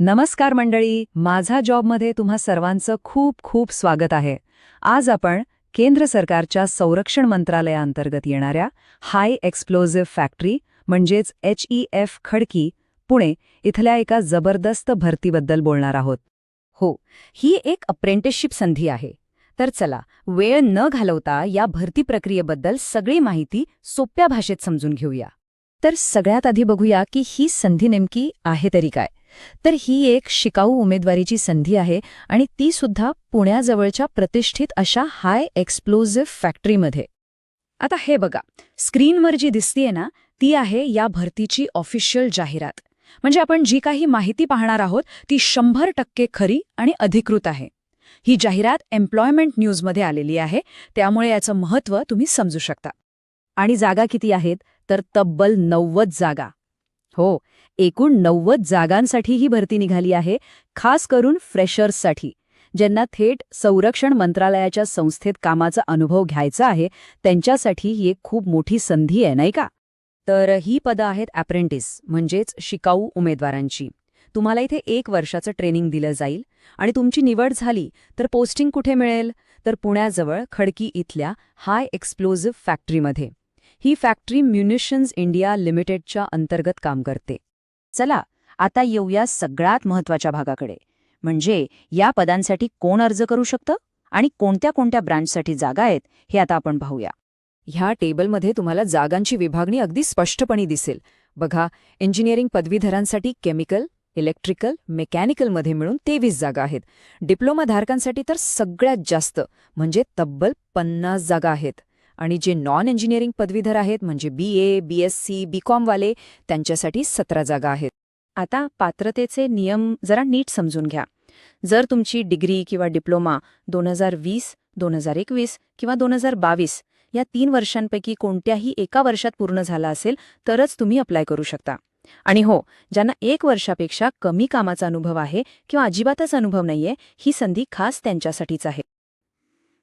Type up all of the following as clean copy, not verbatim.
नमस्कार मंडळी, माझा जॉबमध्ये तुम्हा सर्वांचं खूप खूप स्वागत आहे. आज आपण केंद्र सरकारच्या संरक्षण मंत्रालयाअंतर्गत येणाऱ्या हाय एक्सप्लोजिव्ह फॅक्टरी म्हणजेच HEF खडकी, पुणे इथल्या एका जबरदस्त भरतीबद्दल बोलणार आहोत. हो, ही एक अप्रेंटिसशिप संधी आहे. तर चला, वेळ न घालवता या भरती प्रक्रियेबद्दल सगळी माहिती सोप्या भाषेत समजून घेऊया. तर सगळ्यात आधी बघूया की ही संधी नेमकी आहे तरी काय. तर ही एक शिकाऊ उमेदवारीची संधी आहे आणि ती सुद्धा पुण्याजवळच्या प्रतिष्ठित अशा हाय एक्सप्लोजिव्ह फॅक्टरीमध्ये. आता हे बघा, स्क्रीनवर जी दिसतीये ना, ती आहे या भरतीची ऑफिशियल जाहिरात. म्हणजे आपण जी काही माहिती पाहणार आहोत ती 100% खरी आणि अधिकृत आहे. ही जाहिरात एम्प्लॉयमेंट न्यूजमध्ये आलेली आहे, त्यामुळे याचं महत्त्व तुम्ही समजू शकता. आणि जागा किती आहेत तर तब्बल 90 जागा. हो, एकूण 90 जागांसाठी ही भरती निघाली आहे, खास करून फ्रेशर्ससाठी, ज्यांना थेट संरक्षण मंत्रालयाच्या संस्थेत कामाचा अनुभव घ्यायचा आहे. त्यांच्यासाठी ही एक खूप मोठी संधी आहे, नाही का? तर ही पदं आहेत अप्रेंटिस म्हणजेच शिकाऊ उमेदवारांची. तुम्हाला इथे 1 वर्षाचं ट्रेनिंग दिलं जाईल आणि तुमची निवड झाली तर पोस्टिंग कुठे मिळेल तर पुण्याजवळ खडकी इथल्या हाय एक्सप्लोजिव्ह फॅक्टरीमध्ये. ही फॅक्टरी म्युनिशन्स इंडिया लिमिटेडच्या अंतर्गत काम करते. चला, आता येऊया सगळ्यात महत्त्वाच्या भागाकडे, म्हणजे या पदांसाठी कोण अर्ज करू शकतं आणि कोणत्या कोणत्या ब्रांचसाठी जागा आहेत हे आता आपण पाहूया. ह्या टेबलमध्ये तुम्हाला जागांची विभागणी अगदी स्पष्टपणे दिसेल. बघा, इंजिनिअरिंग पदवीधरांसाठी केमिकल, इलेक्ट्रिकल, मेकॅनिकलमध्ये मिळून 23 जागा आहेत. डिप्लोमाधारकांसाठी तर सगळ्यात जास्त म्हणजे तब्बल 50 जागा आहेत. आणि जे नॉन इंजिनिअरिंग पदवीधर आहेत म्हणजे BA, BSc, BCom वाले, त्यांच्यासाठी 17 जागा आहेत. आता पात्रतेचे नियम जरा नीट समजून घ्या. जर तुमची डिग्री किंवा डिप्लोमा 2020, 2021 किंवा 2022 या 3 वर्षांपैकी कोणत्याही एका वर्षात पूर्ण झाला असेल तरच तुम्ही अप्लाय करू शकता. आणि हो, ज्यांना 1 वर्षापेक्षा कमी कामाचा अनुभव आहे किंवा अजिबातच अनुभव नाहीये, ही संधी खास त्यांच्यासाठीच आहे.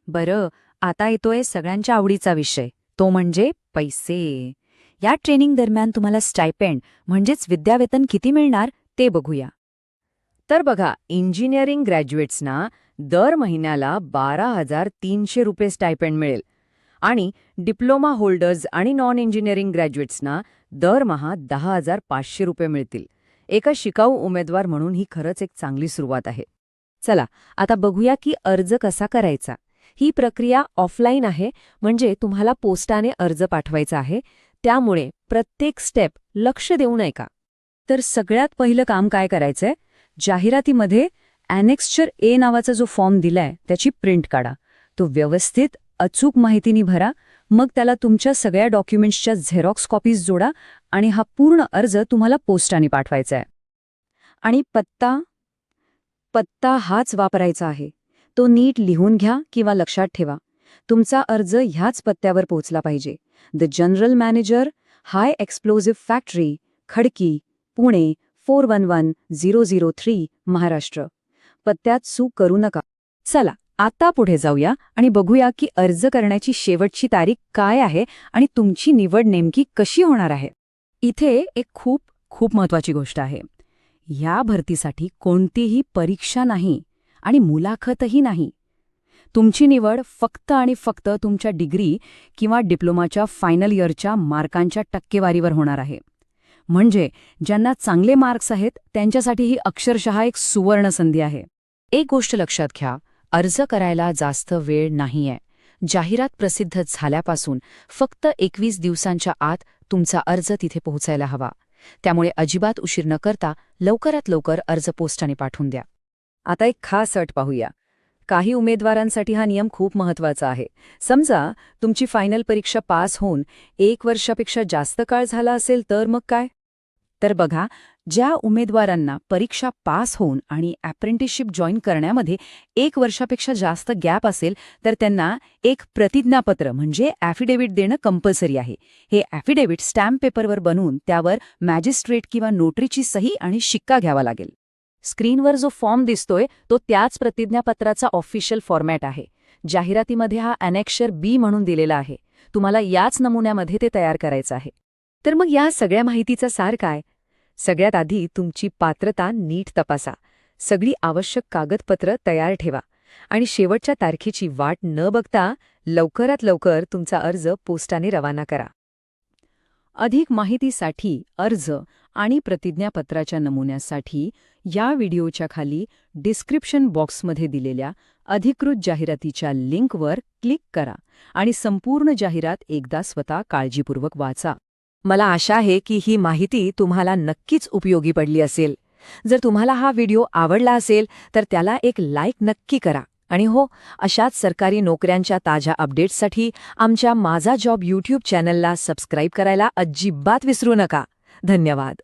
बरं, आता येतोय सगळ्यांच्या आवडीचा विषय, तो म्हणजे पैसे. या ट्रेनिंग दरम्यान तुम्हाला स्टायपेंड म्हणजेच विद्यावेतन किती मिळणार ते बघूया. तर बघा, इंजिनिअरिंग ग्रॅज्युएट्सना दर महिन्याला 12,300 रुपये स्टायपेंड मिळेल आणि डिप्लोमा होल्डर्स आणि नॉन इंजिनिअरिंग ग्रॅज्युएट्सना दरमहा 10,500 रुपये मिळतील. एका शिकाऊ उमेदवार म्हणून ही खरंच एक चांगली सुरुवात आहे. चला, आता बघूया की अर्ज कसा करायचा. ही प्रक्रिया ऑफलाईन आहे, म्हणजे तुम्हाला पोस्टाने अर्ज पाठवायचा आहे. त्यामुळे प्रत्येक स्टेप लक्ष देऊ नये का. तर सगळ्यात पहिलं काम काय करायचंय, जाहिरातीमध्ये ॲनेक्स्चर A नावाचा जो फॉर्म दिलाय त्याची प्रिंट काढा. तो व्यवस्थित अचूक माहितीनी भरा. मग त्याला तुमच्या सगळ्या डॉक्युमेंट्सच्या झेरॉक्स कॉपीज जोडा आणि हा पूर्ण अर्ज तुम्हाला पोस्टाने पाठवायचा आहे. आणि पत्ता हाच वापरायचा आहे. तो नीट लिहून घ्या किंवा लक्षात ठेवा. तुमचा अर्ज ह्याच पत्त्यावर पोहोचला पाहिजे. The general manager, high explosive factory, Khadki, Pune 411003, Maharashtra. पत्त्यात चूक करू नका. चला, आता पुढे जाऊया आणि बघूया की अर्ज करण्याची शेवटची तारीख काय आहे आणि तुमची निवड नेमकी कशी होणार आहे. इथे एक खूप खूप महत्त्वाची गोष्ट आहे. ह्या भरतीसाठी कोणतीही परीक्षा नाही आणि मुलाखतही नाही. तुमची निवड फक्त आणि फक्त तुमच्या डिग्री किंवा डिप्लोमाच्या फायनल इयरच्या मार्कांच्या टक्केवारीवर होणार आहे. म्हणजे ज्यांना चांगले मार्क्स आहेत त्यांच्यासाठी ही अक्षरशः एक सुवर्ण संधी आहे. एक गोष्ट लक्षात घ्या, अर्ज करायला जास्त वेळ नाहीये. जाहिरात प्रसिद्ध झाल्यापासून फक्त 21 दिवसांच्या आत तुमचा अर्ज तिथे पोहोचायला हवा. त्यामुळे अजिबात उशीर न करता लवकरात लवकर अर्ज पोस्टाने पाठवून द्या. आता एक खास अट पाहूया. काही उमेदवारांसाठी हा नियम खूप महत्त्वाचा आहे. समजा तुमची फायनल परीक्षा पास होऊन 1 वर्षापेक्षा जास्त काळ झाला असेल तर मग काय. तर बघा, ज्या उमेदवारांना परीक्षा पास होऊन आणि अप्रेंटिसशिप जॉईन करण्यामध्ये 1 वर्षापेक्षा जास्त गॅप असेल तर त्यांना एक प्रतिज्ञापत्र म्हणजे ॲफिडेव्हिट देणं कंपल्सरी आहे. हे ॲफिडेव्हिट स्टॅम्प पेपरवर बनवून त्यावर मॅजिस्ट्रेट किंवा नोटरीची सही आणि शिक्का घ्यावा लागेल. स्क्रीनवर जो फॉर्म दिसतोय तो त्याच प्रतिज्ञापत्राचा ऑफिशियल फॉर्मॅट आहे. जाहिरातीमध्ये हा ॲनेक्स्चर B म्हणून दिलेला आहे. तुम्हाला याच नमुन्यामध्ये ते तयार करायचं आहे. तर मग या सगळ्या माहितीचा सार काय. सगळ्यात आधी तुमची पात्रता नीट तपासा. सगळी आवश्यक कागदपत्र तयार ठेवा आणि शेवटच्या तारखेची वाट न बघता लवकरात लवकर तुमचा अर्ज पोस्टाने रवाना करा. अधिक माहितीसाठी अर्ज आणि प्रतिज्ञापत्राच्या नमुन्यासाठी या व्हिडिओच्या खाली डिस्क्रिप्शन बॉक्समध्ये दिलेल्या अधिकृत जाहिरातीच्या लिंकवर क्लिक करा आणि संपूर्ण जाहिरात एकदा स्वतः काळजीपूर्वक वाचा. मला आशा आहे की ही माहिती तुम्हाला नक्कीच उपयोगी पडली असेल. जर तुम्हाला हा व्हिडिओ आवडला असेल तर त्याला एक लाईक नक्की करा. आणि हो, अशाच सरकारी नोकऱ्यांच्या ताज्या अपडेट्ससाठी आमच्या माझा जॉब यूट्यूब चॅनलला सबस्क्राईब करायला अजिबात विसरू नका. धन्यवाद.